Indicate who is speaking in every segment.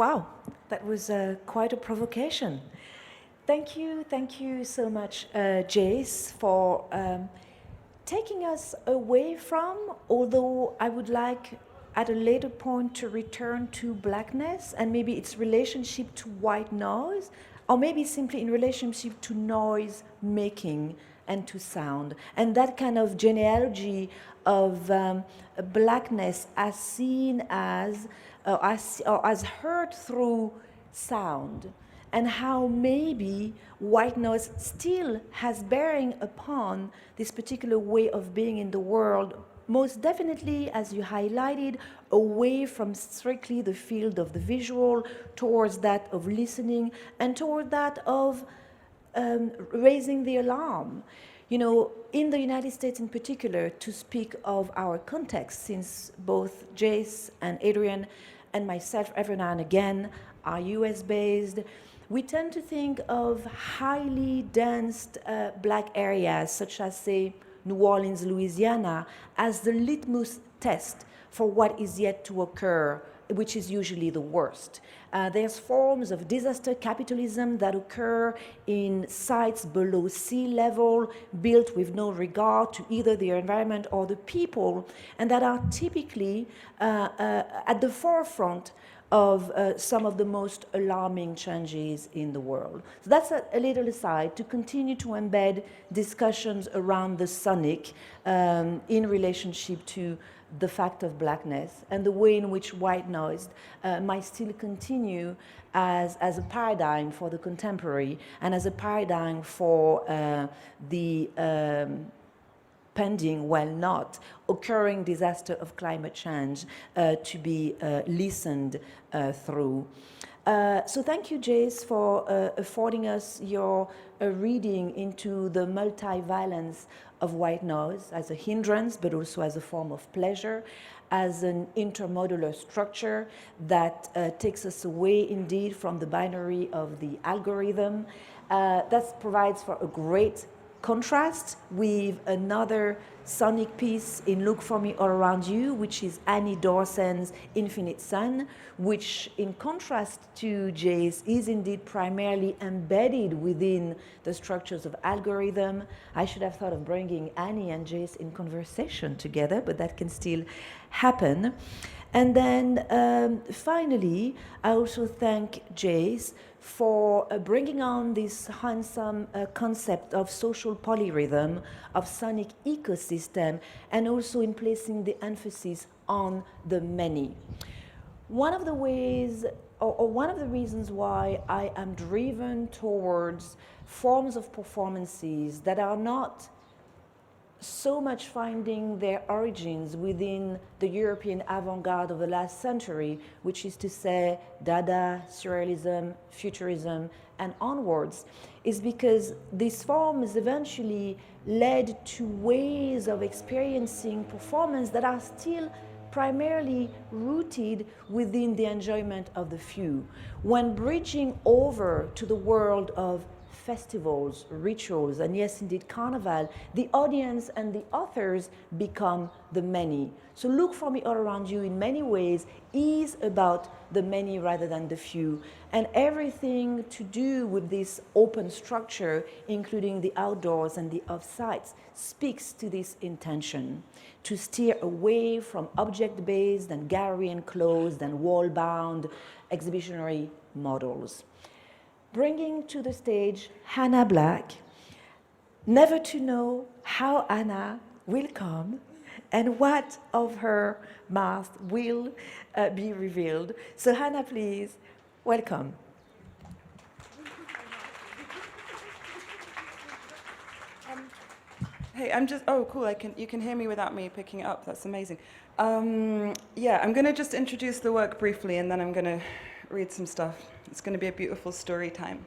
Speaker 1: Wow, that was quite a provocation. Thank you so much, Jace, for taking us away from, although I would like at a later point to return to blackness and maybe its relationship to white noise, or maybe simply in relationship to noise making and to sound. And that kind of genealogy of blackness as seen as, or as heard through sound, and how maybe white noise still has bearing upon this particular way of being in the world, most definitely, as you highlighted, away from strictly the field of the visual, towards that of listening, and toward that of raising the alarm. You know, in the United States in particular, to speak of our context, since both Jace and Adrian and myself every now and again are US-based, we tend to think of highly dense black areas, such as, say, New Orleans, Louisiana, as the litmus test for what is yet to occur, which is usually the worst. There's forms of disaster capitalism that occur in sites below sea level, built with no regard to either the environment or the people, and that are typically at the forefront of some of the most alarming changes in the world. So that's a little aside to continue to embed discussions around the sonic in relationship to the fact of blackness and the way in which white noise might still continue as a paradigm for the contemporary and as a paradigm for the pending, well not, occurring disaster of climate change to be listened through. So thank you, Jace, for affording us your reading into the multi-violence of white noise as a hindrance, but also as a form of pleasure, as an intermodular structure that takes us away indeed from the binary of the algorithm. That provides for a great contrast with another sonic piece in Look For Me All Around You, which is Annie Dorsen's Infinite Sun, which in contrast to Jace is indeed primarily embedded within the structures of algorithm. I should have thought of bringing Annie and Jace in conversation together, but that can still happen. And then finally, I also thank Jace for bringing on this handsome concept of social polyrhythm, of sonic ecosystem, and also in placing the emphasis on the many. One of the ways, or one of the reasons why I am driven towards forms of performances that are not so much finding their origins within the European avant-garde of the last century, which is to say Dada, Surrealism, Futurism, and onwards, is because these forms eventually led to ways of experiencing performance that are still primarily rooted within the enjoyment of the few. When bridging over to the world of festivals, rituals, and yes, indeed, carnival, the audience and the authors become the many. So Look For Me All Around You in many ways is about the many rather than the few. And everything to do with this open structure, including the outdoors and the off-sites, speaks to this intention to steer away from object-based and gallery-enclosed and wall-bound exhibitionary models. Bringing to the stage Hanna Black, never to know how Hanna will come and what of her mask will be revealed. So Hanna, please, welcome.
Speaker 2: Hey, I'm just, oh cool, you can hear me without me picking it up, that's amazing. Yeah, I'm gonna just introduce the work briefly and then I'm gonna read some stuff. It's going to be a beautiful story time.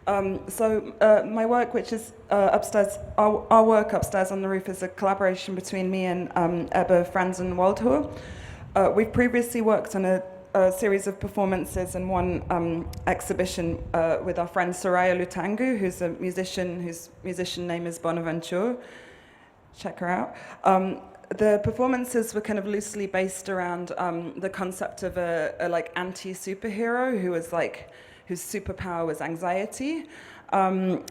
Speaker 2: My work, which is upstairs, our work upstairs on the roof is a collaboration between me and Ebba Fransén Waldhör. We've previously worked on a series of performances and one exhibition with our friend Soraya Lutangu, who's a musician whose musician name is Bonaventure. Check her out. the performances were kind of loosely based around the concept of a like anti-superhero whose superpower was anxiety. But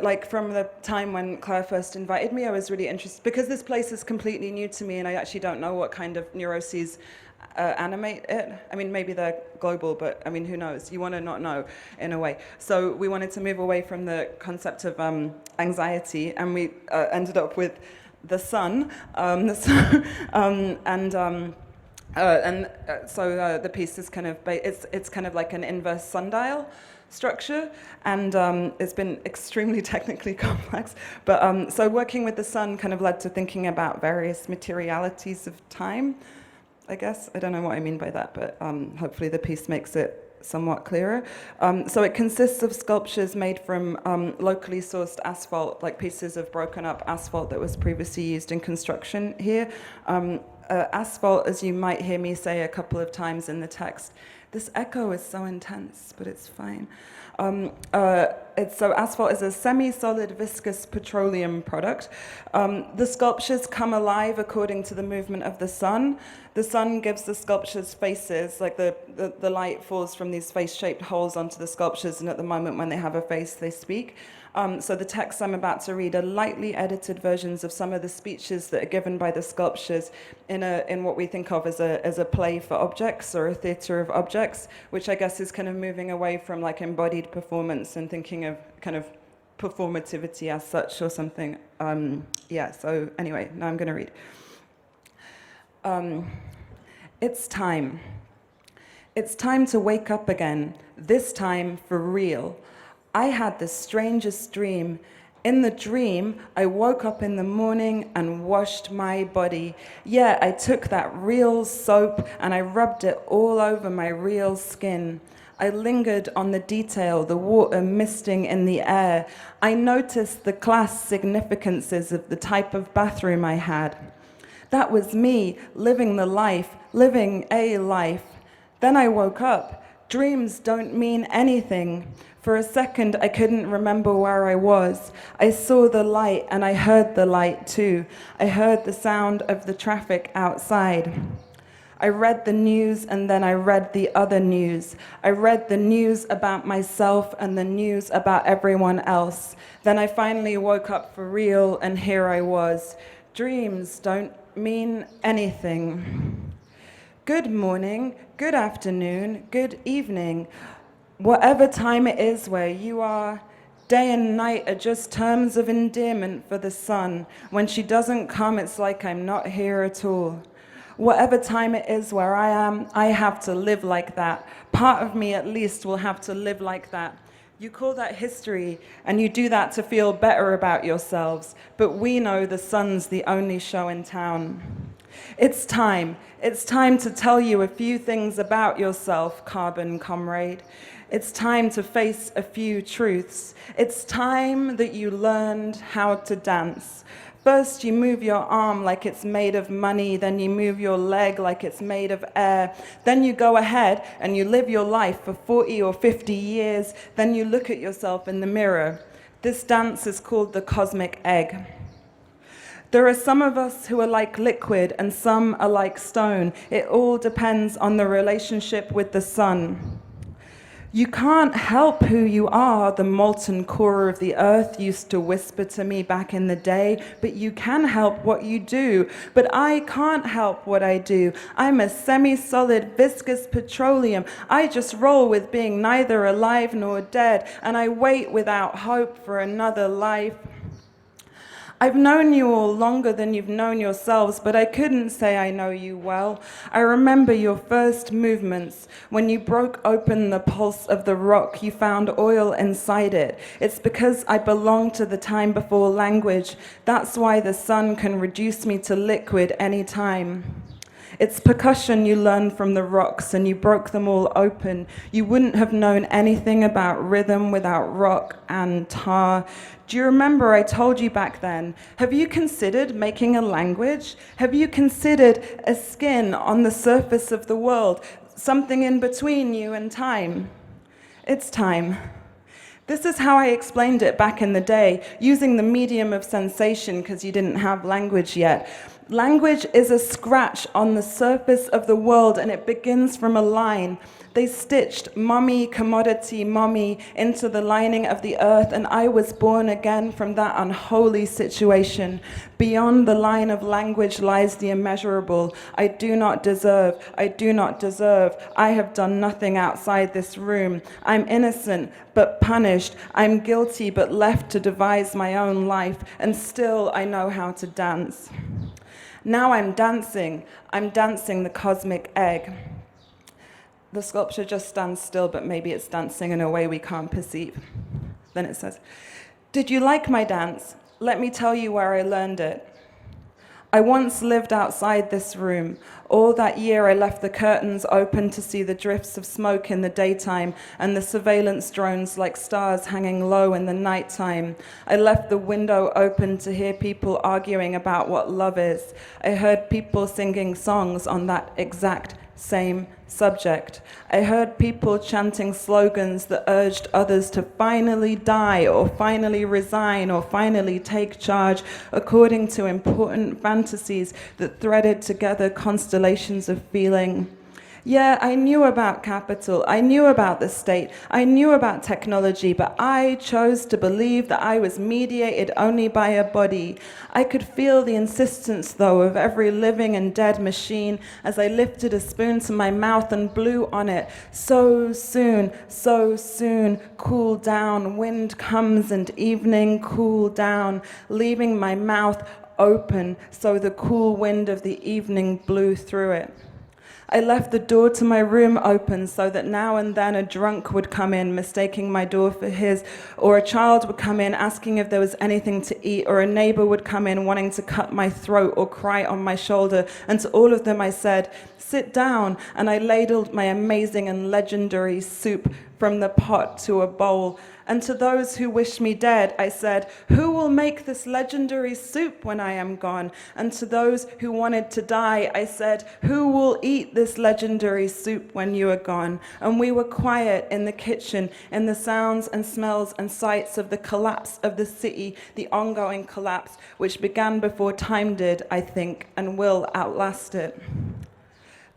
Speaker 2: like from the time when Claire first invited me, I was really interested because this place is completely new to me, and I actually don't know what kind of neuroses animate it. I mean, maybe they're global, but I mean, who knows? You want to not know, in a way. So we wanted to move away from the concept of anxiety, and we ended up with the sun. So the piece is kind of it's kind of like an inverse sundial structure, and it's been extremely technically complex. But so working with the sun kind of led to thinking about various materialities of time, I guess. I don't know what I mean by that, but hopefully the piece makes it somewhat clearer. So it consists of sculptures made from locally sourced asphalt, like pieces of broken up asphalt that was previously used in construction here. Asphalt, as you might hear me say a couple of times in the text, this echo is so intense, but it's fine. So asphalt is a semi-solid viscous petroleum product. The sculptures come alive according to the movement of the sun. The sun gives the sculptures faces, like the light falls from these face-shaped holes onto the sculptures, and at the moment when they have a face, they speak. So the texts I'm about to read are lightly edited versions of some of the speeches that are given by the sculptures in what we think of as a play for objects, or a theatre of objects, which I guess is kind of moving away from like embodied performance and thinking of kind of performativity as such or something. So anyway, now I'm going to read. It's time. It's time to wake up again, this time for real. I had the strangest dream. In the dream, I woke up in the morning and washed my body. Yeah, I took that real soap and I rubbed it all over my real skin. I lingered on the detail, the water misting in the air. I noticed the class significances of the type of bathroom I had. That was me, living the life, living a life. Then I woke up. Dreams don't mean anything. For a second, I couldn't remember where I was. I saw the light and I heard the light too. I heard the sound of the traffic outside. I read the news and then I read the other news. I read the news about myself and the news about everyone else. Then I finally woke up for real and here I was. Dreams don't mean anything. Good morning, good afternoon, good evening. Whatever time it is where you are, day and night are just terms of endearment for the sun. When she doesn't come, it's like I'm not here at all. Whatever time it is where I am, I have to live like that. Part of me, at least, will have to live like that. You call that history, and you do that to feel better about yourselves. But we know the sun's the only show in town. It's time. It's time to tell you a few things about yourself, carbon comrade. It's time to face a few truths. It's time that you learned how to dance. First, you move your arm like it's made of money, then you move your leg like it's made of air. Then you go ahead and you live your life for 40 or 50 years. Then you look at yourself in the mirror. This dance is called the cosmic egg. There are some of us who are like liquid and some are like stone. It all depends on the relationship with the sun. You can't help who you are, the molten core of the earth used to whisper to me back in the day, but you can help what you do. But I can't help what I do. I'm a semi-solid viscous petroleum. I just roll with being neither alive nor dead, and I wait without hope for another life. I've known you all longer than you've known yourselves, but I couldn't say I know you well. I remember your first movements. When you broke open the pulse of the rock, you found oil inside it. It's because I belong to the time before language. That's why the sun can reduce me to liquid any time. It's percussion you learned from the rocks and you broke them all open. You wouldn't have known anything about rhythm without rock and tar. Do you remember I told you back then, have you considered making a language? Have you considered a skin on the surface of the world, something in between you and time? It's time. This is how I explained it back in the day, using the medium of sensation because you didn't have language yet. Language is a scratch on the surface of the world, and it begins from a line. They stitched mummy, commodity, mummy into the lining of the earth, and I was born again from that unholy situation. Beyond the line of language lies the immeasurable. I do not deserve, I do not deserve. I have done nothing outside this room. I'm innocent, but punished. I'm guilty, but left to devise my own life, and still I know how to dance. Now I'm dancing the cosmic egg. The sculpture just stands still, but maybe it's dancing in a way we can't perceive. Then it says, "Did you like my dance? Let me tell you where I learned it. I once lived outside this room. All that year I left the curtains open to see the drifts of smoke in the daytime and the surveillance drones like stars hanging low in the nighttime. I left the window open to hear people arguing about what love is. I heard people singing songs on that exact same subject. I heard people chanting slogans that urged others to finally die or finally resign or finally take charge according to important fantasies that threaded together constellations of feeling. Yeah, I knew about capital, I knew about the state, I knew about technology, but I chose to believe that I was mediated only by a body. I could feel the insistence, though, of every living and dead machine as I lifted a spoon to my mouth and blew on it. So soon, cool down, wind comes and evening, cool down, leaving my mouth open so the cool wind of the evening blew through it. I left the door to my room open so that now and then a drunk would come in, mistaking my door for his, or a child would come in asking if there was anything to eat, or a neighbor would come in wanting to cut my throat or cry on my shoulder, and to all of them I said, "Sit down," and I ladled my amazing and legendary soup from the pot to a bowl. And to those who wished me dead, I said, "Who will make this legendary soup when I am gone?" And to those who wanted to die, I said, "Who will eat this legendary soup when you are gone?" And we were quiet in the kitchen, in the sounds and smells and sights of the collapse of the city, the ongoing collapse, which began before time did, I think, and will outlast it.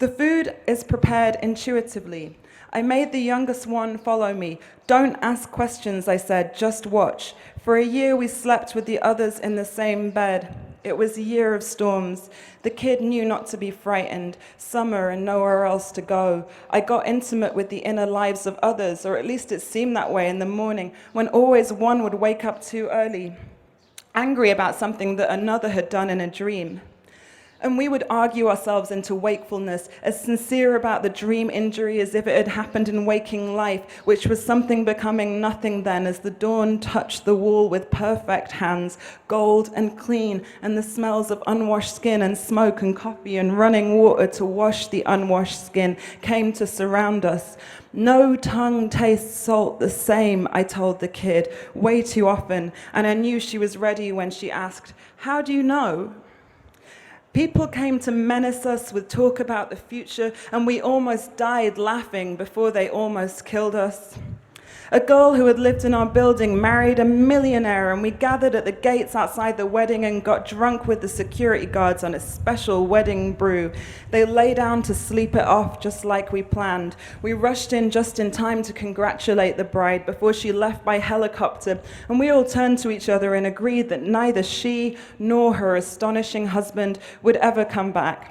Speaker 2: The food is prepared intuitively. I made the youngest one follow me. "Don't ask questions," I said, "just watch." For a year we slept with the others in the same bed. It was a year of storms. The kid knew not to be frightened. Summer and nowhere else to go. I got intimate with the inner lives of others, or at least it seemed that way in the morning, when always one would wake up too early, angry about something that another had done in a dream. And we would argue ourselves into wakefulness, as sincere about the dream injury as if it had happened in waking life, which was something becoming nothing then, as the dawn touched the wall with perfect hands, gold and clean, and the smells of unwashed skin and smoke and coffee and running water to wash the unwashed skin came to surround us. "No tongue tastes salt the same," I told the kid, way too often, and I knew she was ready when she asked, "How do you know?" People came to menace us with talk about the future, and we almost died laughing before they almost killed us. A girl who had lived in our building married a millionaire, and we gathered at the gates outside the wedding and got drunk with the security guards on a special wedding brew. They lay down to sleep it off just like we planned. We rushed in just in time to congratulate the bride before she left by helicopter, and we all turned to each other and agreed that neither she nor her astonishing husband would ever come back.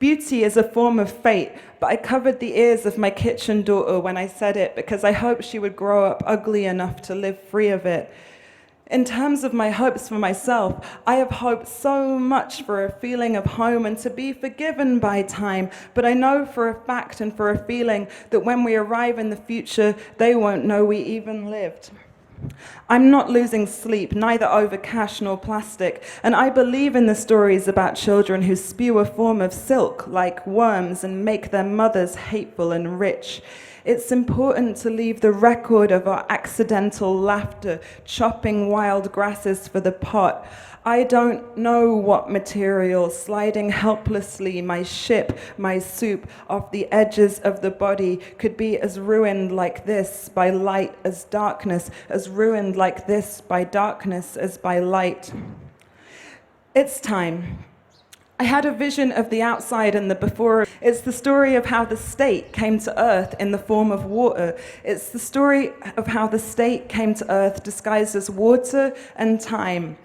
Speaker 2: Beauty is a form of fate, but I covered the ears of my kitchen daughter when I said it because I hoped she would grow up ugly enough to live free of it. In terms of my hopes for myself, I have hoped so much for a feeling of home and to be forgiven by time, but I know for a fact and for a feeling that when we arrive in the future, they won't know we even lived. I'm not losing sleep, neither over cash nor plastic, and I believe in the stories about children who spew a form of silk like worms and make their mothers hateful and rich. It's important to leave the record of our accidental laughter, chopping wild grasses for the pot. I don't know what material, sliding helplessly, my ship, my soup, off the edges of the body could be as ruined like this by light as darkness, as ruined like this by darkness as by light. It's time. I had a vision of the outside and the before. It's the story of how the state came to Earth in the form of water. It's the story of how the state came to Earth disguised as water and time.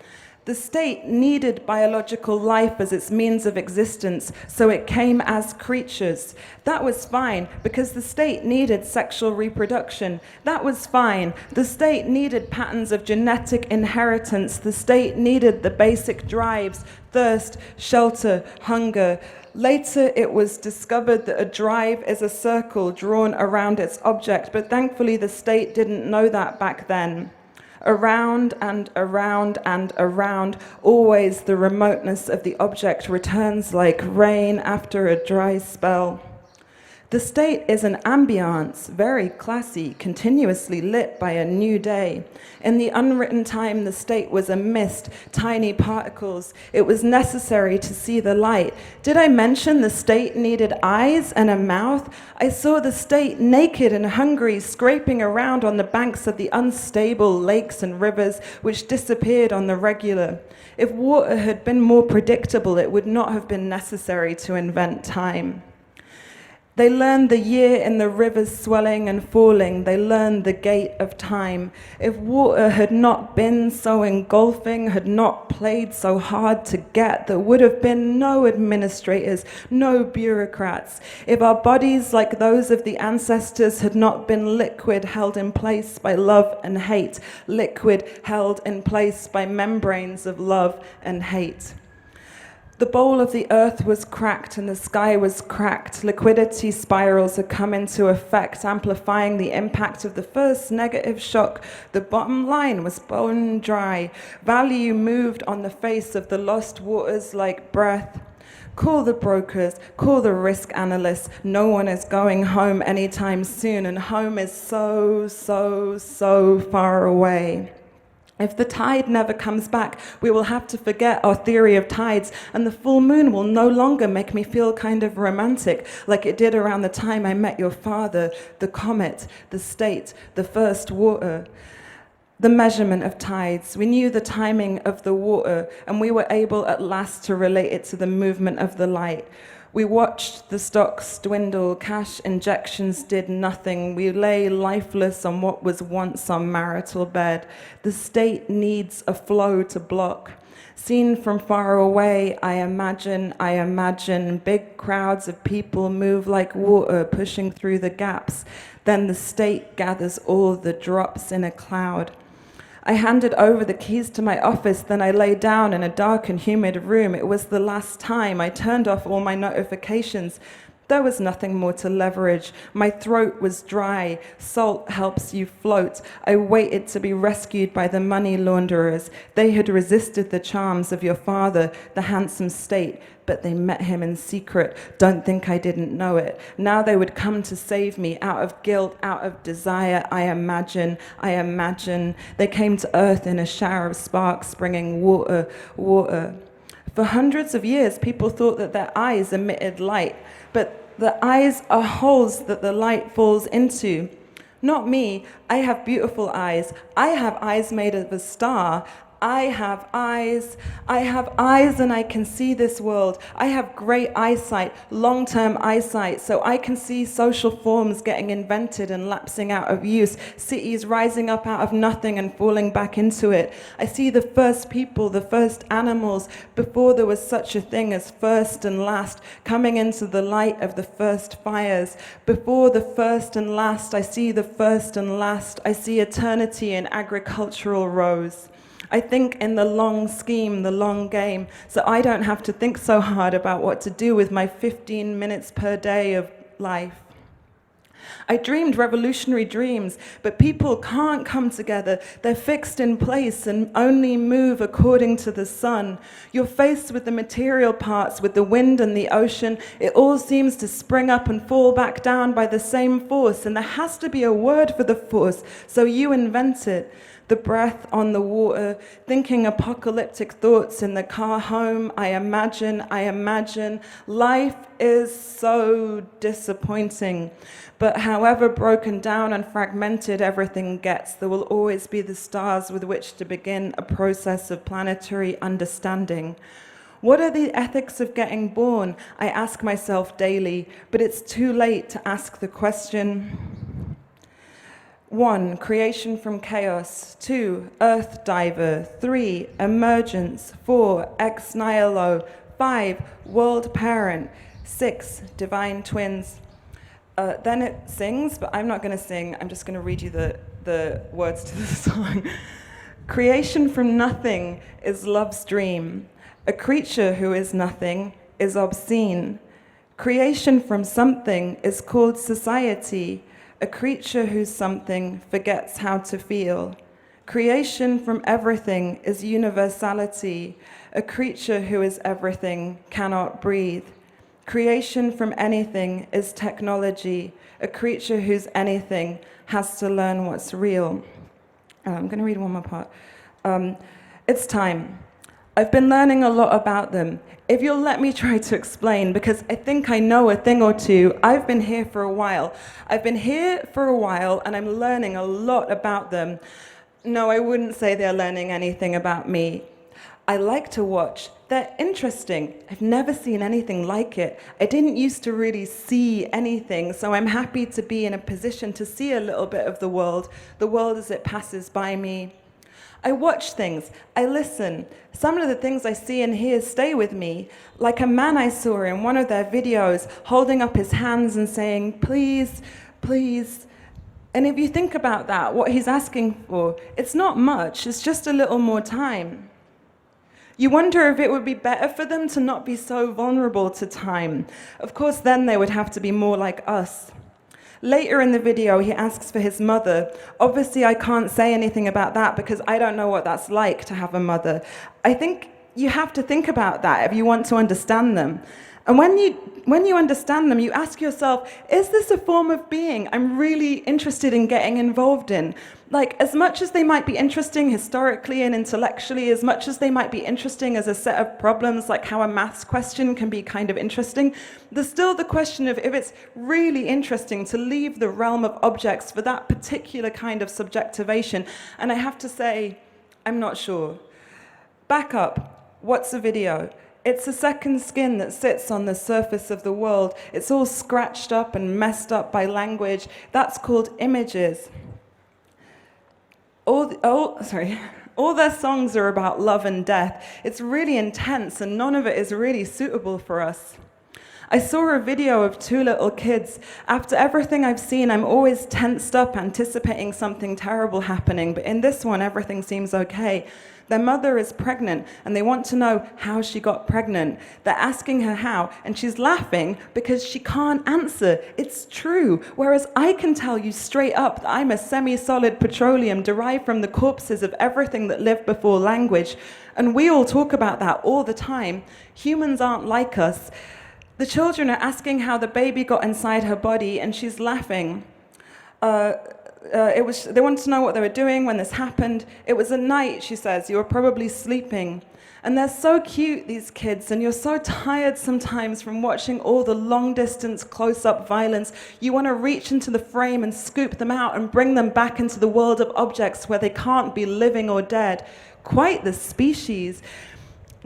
Speaker 2: The state needed biological life as its means of existence, so it came as creatures. That was fine, because the state needed sexual reproduction. That was fine. The state needed patterns of genetic inheritance. The state needed the basic drives: thirst, shelter, hunger. Later, it was discovered that a drive is a circle drawn around its object, but thankfully the state didn't know that back then. Around and around and around, always the remoteness of the object returns like rain after a dry spell. The state is an ambiance, very classy, continuously lit by a new day. In the unwritten time, the state was a mist, tiny particles. It was necessary to see the light. Did I mention the state needed eyes and a mouth? I saw the state naked and hungry, scraping around on the banks of the unstable lakes and rivers, which disappeared on the regular. If water had been more predictable, it would not have been necessary to invent time. They learned the year in the rivers swelling and falling. They learned the gate of time. If water had not been so engulfing, had not played so hard to get, there would have been no administrators, no bureaucrats. If our bodies, like those of the ancestors, had not been liquid held in place by love and hate, liquid held in place by membranes of love and hate. The bowl of the earth was cracked and the sky was cracked. Liquidity spirals had come into effect, amplifying the impact of the first negative shock. The bottom line was bone dry. Value moved on the face of the lost waters like breath. Call the brokers, call the risk analysts. No one is going home anytime soon, and home is so, so, so far away. If the tide never comes back, we will have to forget our theory of tides, and the full moon will no longer make me feel kind of romantic, like it did around the time I met your father, the comet, the state, the first water. The measurement of tides. We knew the timing of the water, and we were able at last to relate it to the movement of the light. We watched the stocks dwindle, cash injections did nothing. We lay lifeless on what was once our marital bed. The state needs a flow to block. Seen from far away, I imagine big crowds of people move like water pushing through the gaps. Then the state gathers all the drops in a cloud. I handed over the keys to my office, then I lay down in a dark and humid room. It was the last time. I turned off all my notifications. There was nothing more to leverage. My throat was dry. Salt helps you float. I waited to be rescued by the money launderers. They had resisted the charms of your father, the handsome state, but they met him in secret. Don't think I didn't know it. Now they would come to save me out of guilt, out of desire. I imagine. They came to earth in a shower of sparks, bringing water. For hundreds of years, people thought that their eyes emitted light, but the eyes are holes that the light falls into. Not me. I have beautiful eyes. I have eyes made of a star. I have eyes and I can see this world. I have great eyesight, long-term eyesight, so I can see social forms getting invented and lapsing out of use, cities rising up out of nothing and falling back into it. I see the first people, the first animals, before there was such a thing as first and last, coming into the light of the first fires. Before the first and last, I see the first and last. I see eternity in agricultural rows. I think in the long scheme, the long game, so I don't have to think so hard about what to do with my 15 minutes per day of life. I dreamed revolutionary dreams, but people can't come together. They're fixed in place and only move according to the sun. You're faced with the material parts, with the wind and the ocean. It all seems to spring up and fall back down by the same force, and there has to be a word for the force, so you invent it. The breath on the water, thinking apocalyptic thoughts in the car home. I imagine. Life is so disappointing. But however broken down and fragmented everything gets, there will always be the stars with which to begin a process of planetary understanding. What are the ethics of getting born? I ask myself daily, but it's too late to ask the question. 1. Creation from chaos. 2. Earth diver. 3. Emergence. 4. Ex nihilo. 5. World parent. 6. Divine twins. Then it sings, but I'm not going to sing. I'm just going to read you the words to the song. Creation from nothing is love's dream. A creature who is nothing is obscene. Creation from something is called society. A creature who's something forgets how to feel. Creation from everything is universality. A creature who is everything cannot breathe. Creation from anything is technology. A creature who's anything has to learn what's real. I'm going to read one more part. It's time. I've been learning a lot about them. If you'll let me try to explain, because I think I know a thing or two. I've been here for a while. And I'm learning a lot about them. No, I wouldn't say they're learning anything about me. I like to watch. They're interesting. I've never seen anything like it. I didn't used to really see anything, so I'm happy to be in a position to see a little bit of the world as it passes by me. I watch things, I listen. Some of the things I see and hear stay with me, like a man I saw in one of their videos holding up his hands and saying, please, please. And if you think about that, what he's asking for, it's not much, it's just a little more time. You wonder if it would be better for them to not be so vulnerable to time. Of course, then they would have to be more like us. Later in the video, he asks for his mother. Obviously, I can't say anything about that because I don't know what that's like to have a mother. I think you have to think about that if you want to understand them. And when you understand them, you ask yourself, is this a form of being I'm really interested in getting involved in? Like, as much as they might be interesting historically and intellectually, as much as they might be interesting as a set of problems, like how a maths question can be kind of interesting, there's still the question of if it's really interesting to leave the realm of objects for that particular kind of subjectivation. And I have to say, I'm not sure. Back up. What's a video? It's a second skin that sits on the surface of the world. It's all scratched up and messed up by language. That's called images. All their songs are about love and death. It's really intense, and none of it is really suitable for us. I saw a video of two little kids. After everything I've seen, I'm always tensed up, anticipating something terrible happening, but in this one, everything seems okay. Their mother is pregnant, and they want to know how she got pregnant. They're asking her how, and she's laughing because she can't answer. It's true. Whereas I can tell you straight up that I'm a semi-solid petroleum derived from the corpses of everything that lived before language. And we all talk about that all the time. Humans aren't like us. The children are asking how the baby got inside her body, and she's laughing. They wanted to know what they were doing when this happened. It was at night, she says. You were probably sleeping. And they're so cute, these kids, and you're so tired sometimes from watching all the long-distance close-up violence. You want to reach into the frame and scoop them out and bring them back into the world of objects where they can't be living or dead. Quite the species.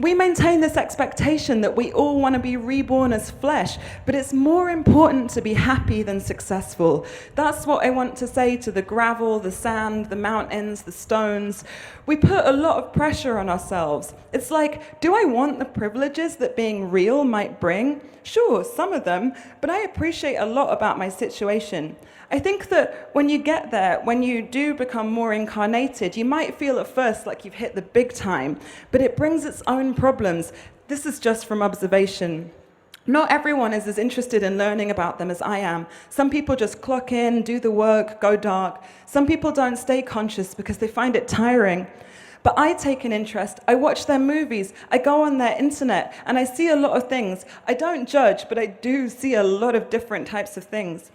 Speaker 2: We maintain this expectation that we all want to be reborn as flesh, but it's more important to be happy than successful. That's what I want to say to the gravel, the sand, the mountains, the stones. We put a lot of pressure on ourselves. It's like, do I want the privileges that being real might bring? Sure, some of them, but I appreciate a lot about my situation. I think that when you get there, when you do become more incarnated, you might feel at first like you've hit the big time, but it brings its own problems. This is just from observation. Not everyone is as interested in learning about them as I am. Some people just clock in, do the work, go dark. Some people don't stay conscious because they find it tiring. But I take an interest. I watch their movies. I go on their internet and I see a lot of things. I don't judge, but I do see a lot of different types of things.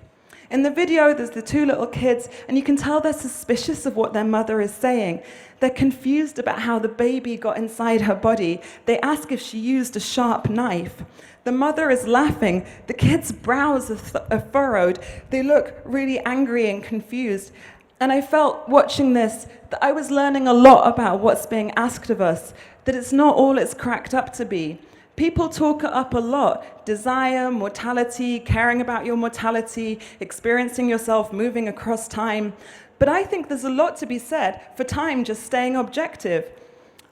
Speaker 2: In the video, there's the two little kids, and you can tell they're suspicious of what their mother is saying. They're confused about how the baby got inside her body. They ask if she used a sharp knife. The mother is laughing. The kids' brows are furrowed. They look really angry and confused. And I felt watching this that I was learning a lot about what's being asked of us, that it's not all it's cracked up to be. People talk it up a lot: desire, mortality, caring about your mortality, experiencing yourself moving across time. But I think there's a lot to be said for time just staying objective.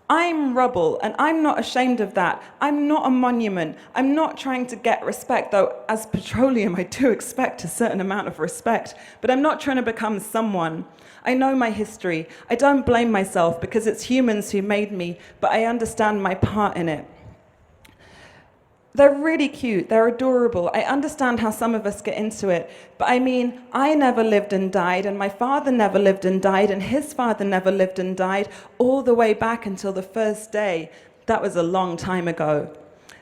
Speaker 2: I'm rubble, and I'm not ashamed of that. I'm not a monument. I'm not trying to get respect, though as petroleum I do expect a certain amount of respect, but I'm not trying to become someone. I know my history. I don't blame myself because it's humans who made me, but I understand my part in it. They're really cute, they're adorable. I understand how some of us get into it, but I mean, I never lived and died, and my father never lived and died, and his father never lived and died, all the way back until the first day. That was a long time ago.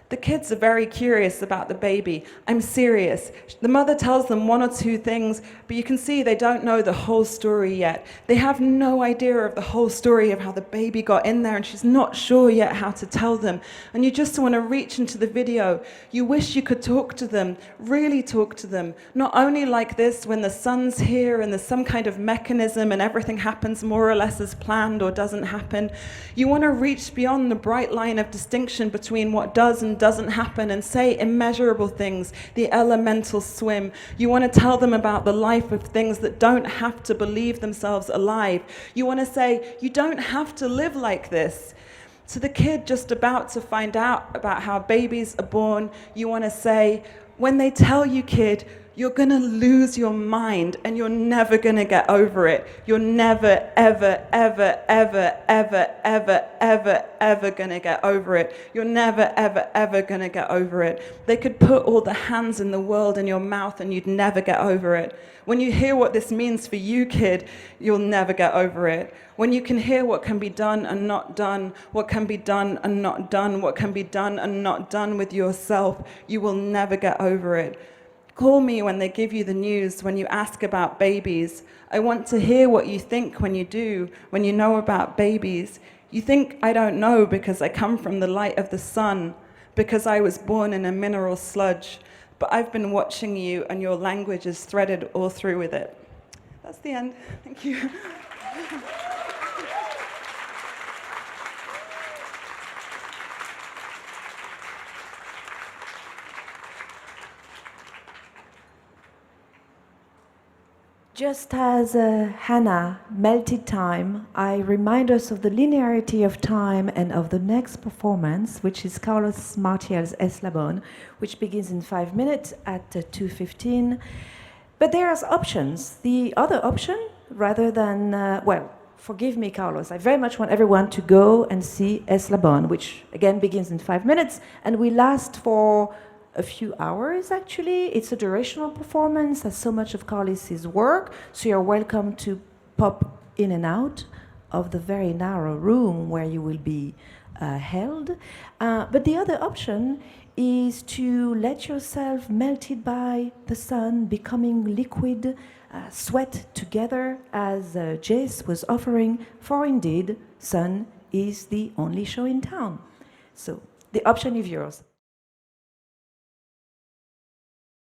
Speaker 2: The kids are very curious about the baby. I'm serious. The mother tells them one or two things, but you can see they don't know the whole story yet. They have no idea of the whole story of how the baby got in there, and she's not sure yet how to tell them. And you just want to reach into the video. You wish you could talk to them, really talk to them. Not only like this when the sun's here and there's some kind of mechanism and everything happens more or less as planned or doesn't happen. You want to reach beyond the bright line of distinction between what does and doesn't happen and say immeasurable things, the elemental swim. You want to tell them about the life of things that don't have to believe themselves alive. You want to say, you don't have to live like this. To the kid just about to find out about how babies are born, you want to say, when they tell you, kid, you're going to lose your mind and you're never going to get over it. You're never, ever, ever, ever, ever, ever, ever, ever going to get over it. You're never, ever, ever going to get over it. They could put all the hands in the world in your mouth and you'd never get over it. When you hear what this means for you, kid, you'll never get over it. When you can hear what can be done and not done, what can be done and not done, what can be done and not done with yourself, you will never get over it. Call me when they give you the news, when you ask about babies. I want to hear what you think when you do, when you know about babies. You think I don't know because I come from the light of the sun, because I was born in a mineral sludge. But I've been watching you and your language is threaded all through with it. That's the end. Thank you.
Speaker 1: Just as Hanna melted time, I remind us of the linearity of time and of the next performance, which is Carlos Martial's Eslabon, which begins in 5 minutes at 2:15. But there's options. The other option, rather than, well, forgive me, Carlos, I very much want everyone to go and see Eslabon, which again begins in 5 minutes and will last for a few hours, actually. It's a durational performance, as so much of Kholeif's work, so you're welcome to pop in and out of the very narrow room where you will be held. But the other option is to let yourself melted by the sun, becoming liquid, sweat together, as Jace was offering, for indeed, sun is the only show in town. So the option is yours.